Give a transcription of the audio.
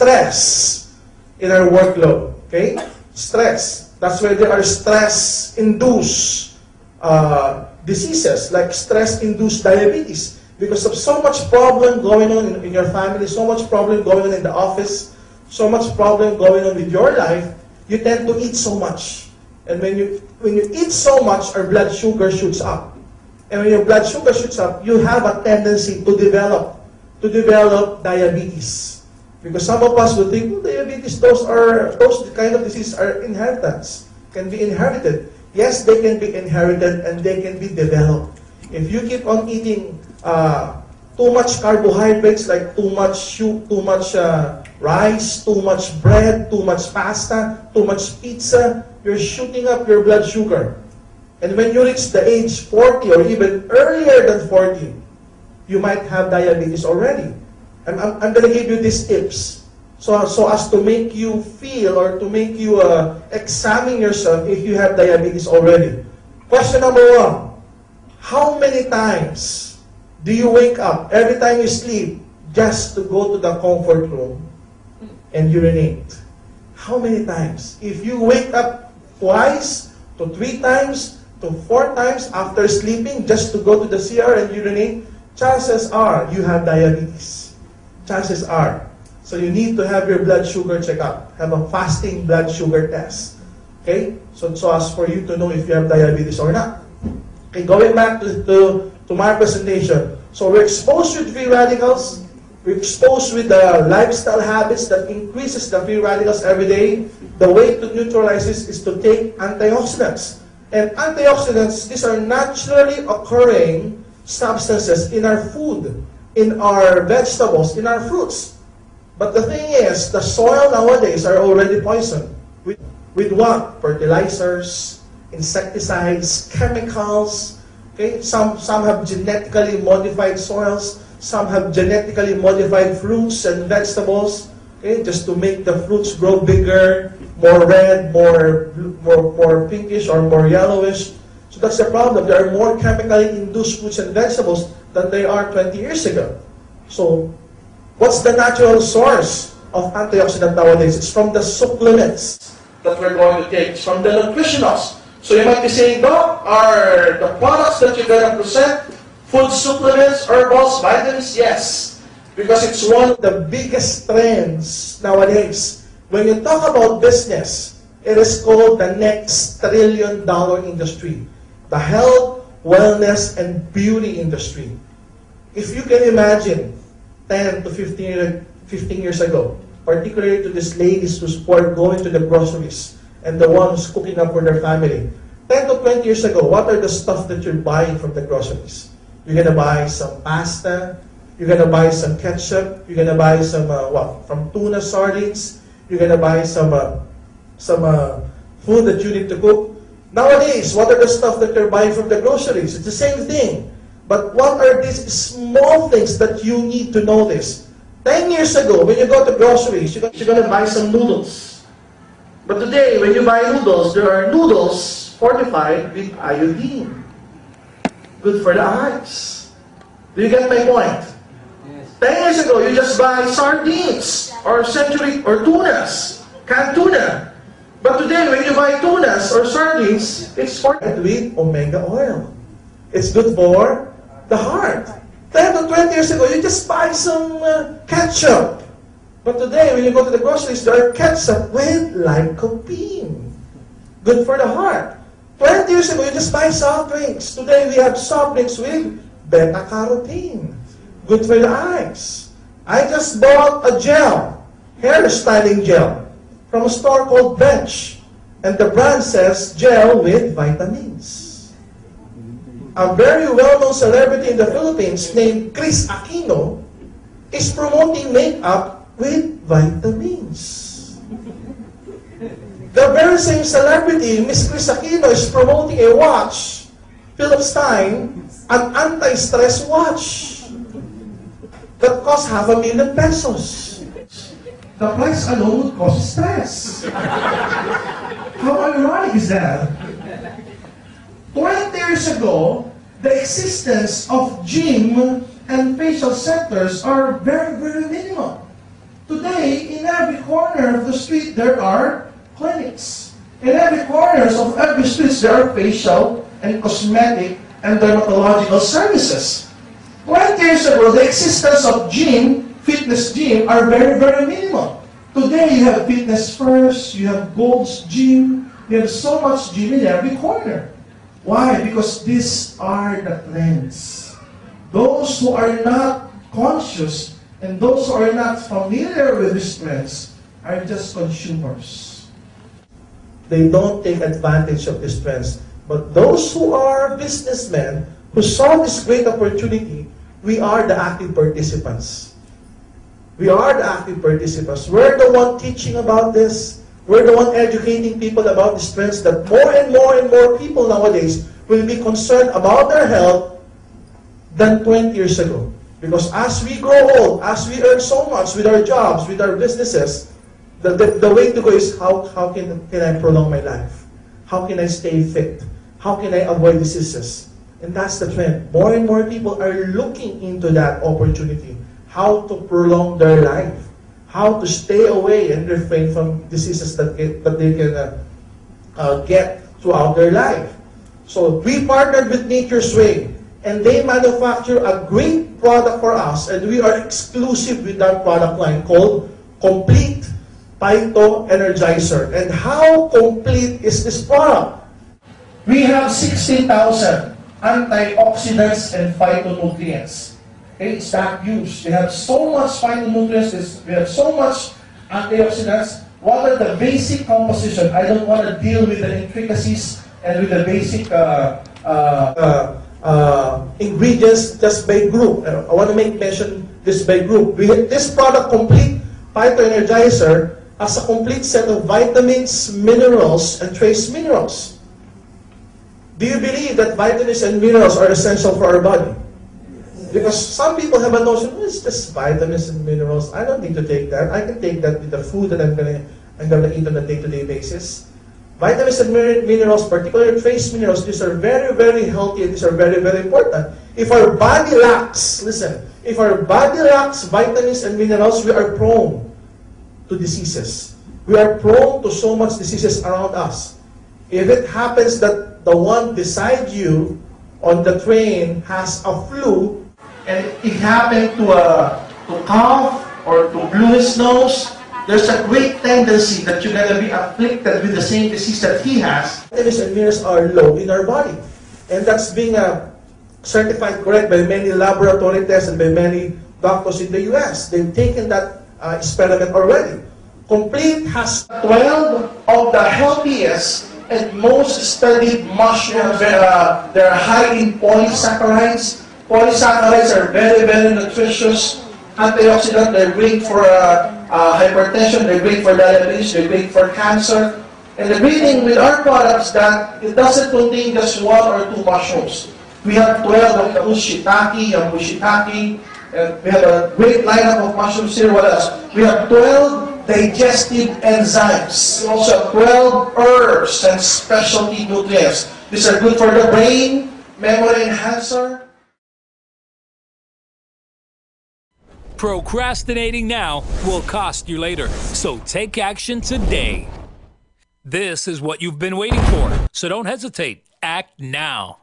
stress in our workload. Okay? Stress. That's where there are stress-induced diseases, like stress-induced diabetes. Because of so much problem going on in your family, so much problem going on in the office, so much problem going on with your life, you tend to eat so much. And when you eat so much, our blood sugar shoots up. And when your blood sugar shoots up, you have a tendency to develop diabetes. Because some of us would think, well, diabetes, those kind of diseases are inheritance, can be inherited. Yes, they can be inherited and they can be developed. If you keep on eating too much carbohydrates, like too much rice, too much bread, too much pasta, too much pizza, you're shooting up your blood sugar. And when you reach the age 40 or even earlier than 40, you might have diabetes already. I'm going to give you these tips so as to make you feel or to make you examine yourself if you have diabetes already. Question number 1. How many times do you wake up every time you sleep just to go to the comfort room and urinate? How many times? If you wake up twice to 3 times to 4 times after sleeping just to go to the CR and urinate, chances are you have diabetes. Chances are. So you need to have your blood sugar checked up. Have a fasting blood sugar test. Okay? So as for you to know if you have diabetes or not. Okay, going back to my presentation. So we're exposed with free radicals. We're exposed with the lifestyle habits that increases the free radicals every day. The way to neutralize this is to take antioxidants. And antioxidants, these are naturally occurring substances in our food, in our vegetables, in our fruits. But the thing is, the soil nowadays are already poisoned. With what? Fertilizers, insecticides, chemicals. Okay? Some have genetically modified soils. Some have genetically modified fruits and vegetables. Okay? Just to make the fruits grow bigger, more red, more pinkish, or more yellowish. So that's the problem. There are more chemically induced fruits and vegetables than there are 20 years ago. So what's the natural source of antioxidant nowadays? It's from the supplements that we're going to take. It's from the nutritionals. So you might be saying, Doc, are the products that you're going to present food supplements, herbals, vitamins? Yes. Because it's one of the biggest trends nowadays. When you talk about business, it is called the next $1 trillion industry. The health, wellness, and beauty industry. If you can imagine 10 to 15 years ago, particularly to these ladies who's going to the groceries and the ones cooking up for their family. 10 to 20 years ago, what are the stuff that you're buying from the groceries? You're going to buy some pasta, you're going to buy some ketchup, you're going to buy some, from tuna sardines, you're going to buy some food that you need to cook. Nowadays, what are the stuff that you're buying from the groceries? It's the same thing. But what are these small things that you need to notice? 10 years ago, when you go to groceries, you're going to buy some noodles. But today, when you buy noodles, there are noodles fortified with iodine. Good for the eyes. Do you get my point? Yes. 10 years ago, you just buy sardines or century or tunas, canned tuna. But today, when you buy tunas or sardines, it's fortified with omega oil. It's good for the heart. 10 to 20 years ago, you just buy some ketchup. But today, when you go to the groceries, there are ketchup with lycopene. Good for the heart. 20 years ago, you just buy soft drinks. Today, we have soft drinks with beta-carotene. Good for the eyes. I just bought a gel, hair styling gel, from a store called Bench. And the brand says gel with vitamins. A very well-known celebrity in the Philippines named Chris Aquino is promoting makeup with vitamins. The very same celebrity, Miss Chris Aquino, is promoting a watch, Philip Stein, an anti-stress watch that costs $500,000 pesos. The price alone would cause stress. How ironic is that? 20 years ago, the existence of gym and facial centers are very, very minimal. Today, in every corner of the street, there are clinics. In every corner of every street, there are facial and cosmetic and dermatological services. 20 years ago, the existence of fitness gym, are very, very minimal. Today, you have Fitness First, you have Gold's Gym, you have so much gym in every corner. Why? Because these are the trends. Those who are not conscious and those who are not familiar with these trends are just consumers. They don't take advantage of these trends. But those who are businessmen, who saw this great opportunity, we are the active participants. We are the active participants. We're the one teaching about this. We're the one educating people about these trends, that more and more people nowadays will be concerned about their health than 20 years ago. Because as we grow old, as we earn so much with our jobs, with our businesses, the way to go is how can I prolong my life? How can I stay fit? How can I avoid diseases? And that's the trend. More and more people are looking into that opportunity. How to prolong their life. How to stay away and refrain from diseases that they can get throughout their life. So we partnered with Nature's Way, and they manufacture a great product for us, and we are exclusive with that product line called Complete Phyto Energizer. And how complete is this product? We have 60,000 antioxidants and phytonutrients. Okay, it's that huge. We have so much phytonutrients, we have so much antioxidants. What are the basic composition? I don't want to deal with the intricacies and with the basic ingredients just by group. I want to mention this by group. This product, Complete Phyto Energizer, has a complete set of vitamins, minerals, and trace minerals. Do you believe that vitamins and minerals are essential for our body? Because some people have a notion, it's just vitamins and minerals. I don't need to take that. I can take that with the food that I'm gonna eat on a day-to-day basis. Vitamins and minerals, particularly trace minerals, these are very, very healthy and these are very, very important. If our body lacks, listen, if our body lacks vitamins and minerals, we are prone to diseases. We are prone to so much diseases around us. If it happens that the one beside you on the train has a flu, and it happened to cough or to blow his nose, there's a great tendency that you're going to be afflicted with the same disease that he has. Vitamins and minerals are low in our body. And that's being certified correct by many laboratory tests and by many doctors in the US. They've taken that experiment already. Complete has 12 of the healthiest and most studied mushrooms. They're high in polysaccharides. Polysaccharides are very, very nutritious. Antioxidant, they're great for hypertension, they're great for diabetes, they're great for cancer. And the great thing with our products that it doesn't contain just 1 or 2 mushrooms. We have 12 of the shiitake, and we have a great lineup of mushrooms here. What else? We have 12 digestive enzymes. We also have 12 herbs and specialty nutrients. These are good for the brain, memory enhancer. Procrastinating now will cost you later, so take action today. This is what you've been waiting for, so don't hesitate. Act now.